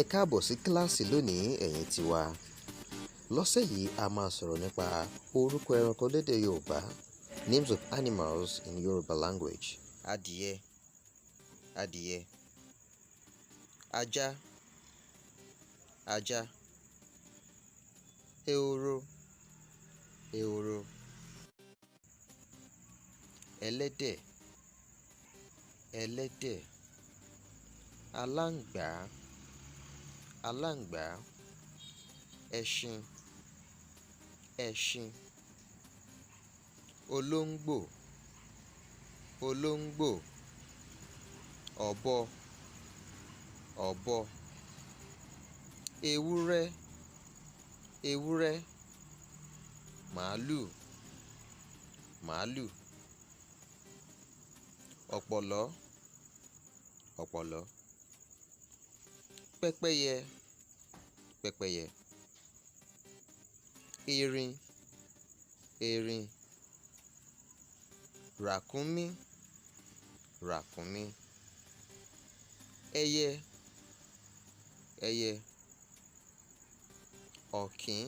Ẹ káàbọ̀ sí kíláàsì lónìí ẹ̀yin tiwa. Lọ́sẹ̀ yìí a máa sọ̀rọ̀ nípa orúkọ ẹranko lédè Yorùbá, names of animals in Yoruba language. Adìyẹ, adìyẹ. Ajá, ajá. Ehoro, ehoro. Ẹlẹ́dẹ̀, ẹlẹ́dẹ̀. Aláǹgbá, aláǹgbá. Ẹṣin, ẹṣin. Olóńgbò, olóńgbò. Ọ̀bọ, ọ̀bọ. Ewúrẹ́, ewúrẹ́. Màálù, màálù. Ọ̀pọ̀lọ́, ọ̀pọ̀lọ́. Pẹ́pẹ́yẹ, pẹ́pẹ́yẹ. Erin, erin. Ràkúnmí, ràkúnmí. Ẹyẹ, ẹyẹ. Ọ̀kín,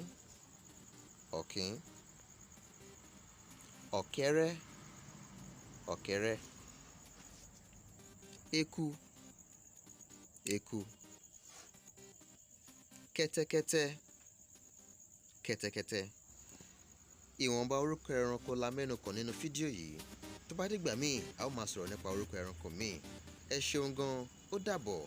ọ̀kín. Ọ̀kẹ́rẹ́, ọ̀kẹ́rẹ́. Eku, eku. Kẹ́tẹ́kẹ́tẹ́, kẹ́tẹ́kẹ́tẹ́. Ìwọ̀nba orúkọ ẹranko la mẹ́nu kàn nínú fídíò yìí. Tó bá dìgbà míì a ó máa sọ̀rọ̀ nípa orúkọ ẹranko míì. Ẹ ṣeun gan, ó dàbọ̀.